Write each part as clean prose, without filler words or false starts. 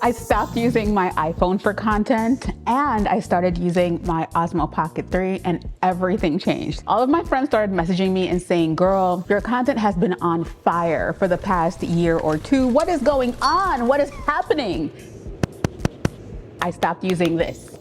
I stopped using my iPhone for content and I started using my Osmo Pocket 3 and everything changed. All of my friends started messaging me and saying, girl, your content has been on fire for the past year or two. What is going on? What is happening? I stopped using this.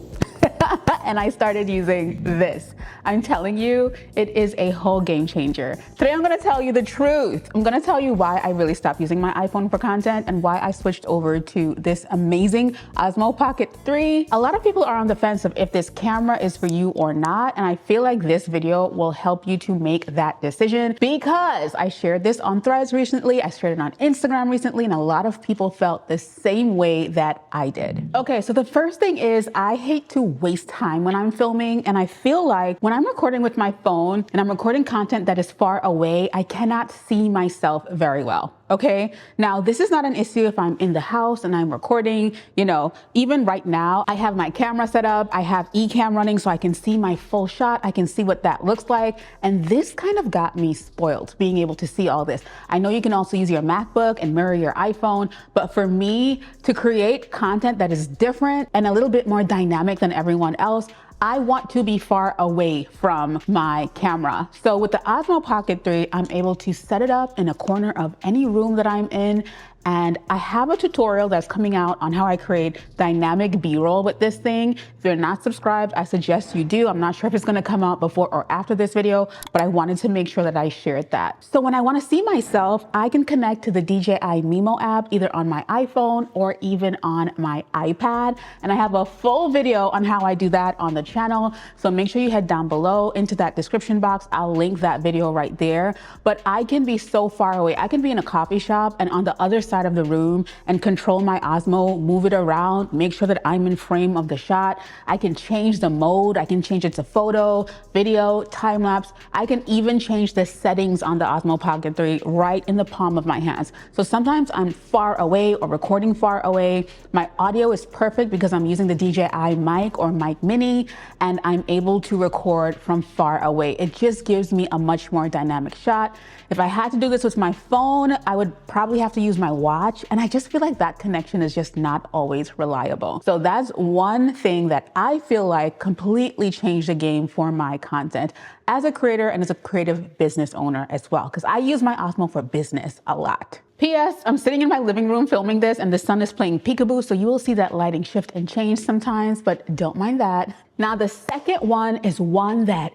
And I started using this. I'm telling you, it is a whole game changer. Today, I'm gonna tell you the truth. I'm gonna tell you why I really stopped using my iPhone for content and why I switched over to this amazing Osmo Pocket 3. A lot of people are on the fence of if this camera is for you or not, and I feel like this video will help you to make that decision because I shared this on Threads recently, I shared it on Instagram recently, and a lot of people felt the same way that I did. Okay, so the first thing is I hate to waste time when I'm filming, and I feel like when I'm recording with my phone and I'm recording content that is far away, I cannot see myself very well. Okay, now this is not an issue if I'm in the house and I'm recording, you know, even right now, I have my camera set up, I have eCam running so I can see my full shot, I can see what that looks like. And this kind of got me spoiled, being able to see all this. I know you can also use your MacBook and mirror your iPhone, but for me to create content that is different and a little bit more dynamic than everyone else, I want to be far away from my camera. So with the Osmo Pocket 3, I'm able to set it up in a corner of any room that I'm in. And I have a tutorial that's coming out on how I create dynamic B-roll with this thing. If you're not subscribed, I suggest you do. I'm not sure if it's gonna come out before or after this video, but I wanted to make sure that I shared that. So when I wanna see myself, I can connect to the DJI Mimo app, either on my iPhone or even on my iPad. And I have a full video on how I do that on the channel. So make sure you head down below into that description box. I'll link that video right there. But I can be so far away. I can be in a coffee shop and on the other side of the room and control my Osmo, move it around, make sure that I'm in frame of the shot. I can change the mode. I can change it to photo, video, time lapse. I can even change the settings on the Osmo Pocket 3 right in the palm of my hands. So sometimes I'm far away or recording far away. My audio is perfect because I'm using the DJI Mic or Mic Mini, and I'm able to record from far away. It just gives me a much more dynamic shot. If I had to do this with my phone, I would probably have to use my watch, and I just feel like that connection is just not always reliable. So that's one thing that I feel like completely changed the game for my content as a creator and as a creative business owner as well, because I use my Osmo for business a lot. P.S. I'm sitting in my living room filming this and the sun is playing peekaboo, so you will see that lighting shift and change sometimes, but don't mind that. Now, the second one is one that,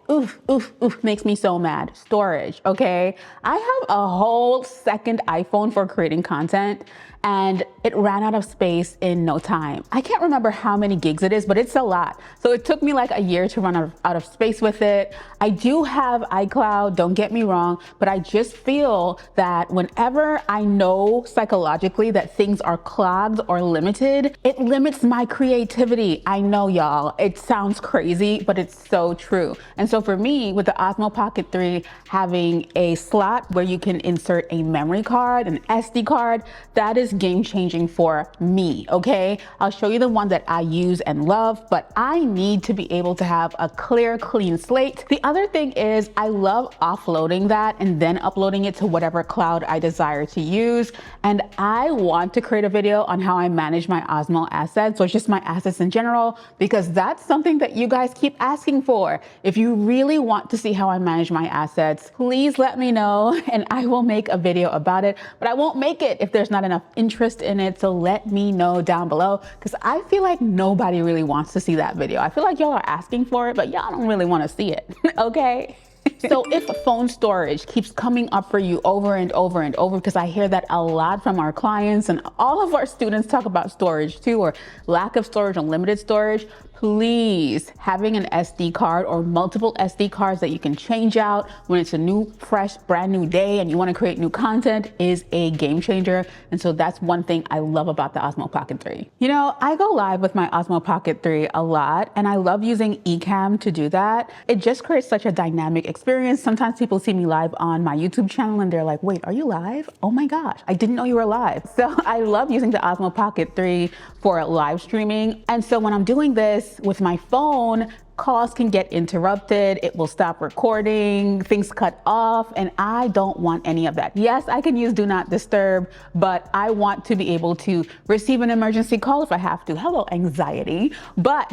makes me so mad. Storage, okay? I have a whole second iPhone for creating content, and it ran out of space in no time. I can't remember how many gigs it is, but it's a lot. So it took me like a year to run out of space with it. I do have iCloud, don't get me wrong, but I just feel that whenever I know psychologically that things are clogged or limited, it limits my creativity. I know, y'all, it sounds crazy, but it's so true. And so for me, with the Osmo Pocket 3 having a slot where you can insert a memory card, an SD card, that is game changing for me, okay? I'll show you the one that I use and love, but I need to be able to have a clear, clean slate. The other thing is I love offloading that and then uploading it to whatever cloud I desire to use. And I want to create a video on how I manage my Osmo assets, or just my assets in general, because that's something that you guys keep asking for. If you really want to see how I manage my assets, please let me know and I will make a video about it, but I won't make it if there's not enough interest in it. So let me know down below, because I feel like nobody really wants to see that video. I feel like y'all are asking for it, but y'all don't really want to see it, okay? So if phone storage keeps coming up for you over and over and over, because I hear that a lot from our clients and all of our students talk about storage too, or lack of storage, unlimited storage, please, having an SD card or multiple SD cards that you can change out when it's a new, fresh, brand new day and you want to create new content is a game changer. And so that's one thing I love about the Osmo Pocket 3. You know, I go live with my Osmo Pocket 3 a lot, and I love using eCam to do that. It just creates such a dynamic experience. Sometimes people see me live on my YouTube channel and they're like, wait, are you live? Oh my gosh, I didn't know you were live. So I love using the Osmo Pocket 3 for live streaming. And so when I'm doing this with my phone, calls can get interrupted, it will stop recording, things cut off, and I don't want any of that. Yes, I can use Do Not Disturb, but I want to be able to receive an emergency call if I have to. Hello, anxiety. But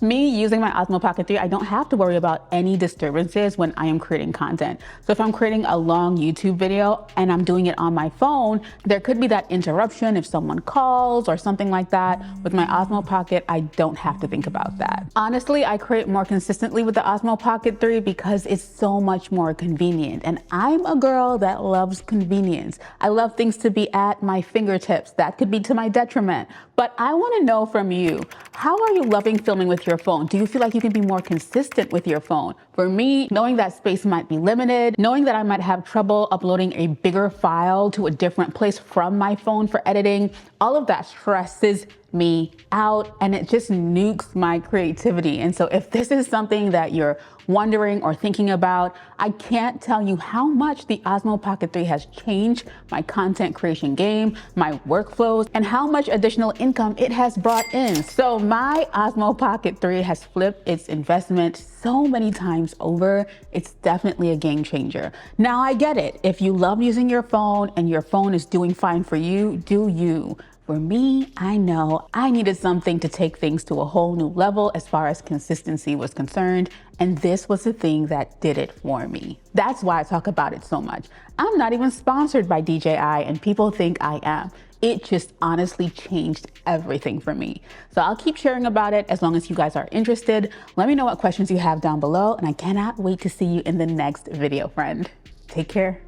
me using my Osmo Pocket 3, I don't have to worry about any disturbances when I am creating content. So if I'm creating a long YouTube video and I'm doing it on my phone, there could be that interruption if someone calls or something like that. With my Osmo Pocket, I don't have to think about that. Honestly, I create more consistently with the Osmo Pocket 3 because it's so much more convenient. And I'm a girl that loves convenience. I love things to be at my fingertips. That could be to my detriment. But I want to know from you, how are you loving filming with your phone? Do you feel like you can be more consistent with your phone? For me, knowing that space might be limited, knowing that I might have trouble uploading a bigger file to a different place from my phone for editing, all of that stresses me out and it just nukes my creativity. And so if this is something that you're wondering or thinking about, I can't tell you how much the Osmo Pocket 3 has changed my content creation game, my workflows, and how much additional income it has brought in. So my Osmo Pocket 3 has flipped its investment so many times over. It's definitely a game changer. Now I get it. If you love using your phone and your phone is doing fine for you, do you. For me, I know I needed something to take things to a whole new level as far as consistency was concerned, and this was the thing that did it for me. That's why I talk about it so much. I'm not even sponsored by DJI, and people think I am. It just honestly changed everything for me. So I'll keep sharing about it as long as you guys are interested. Let me know what questions you have down below, and I cannot wait to see you in the next video, friend. Take care.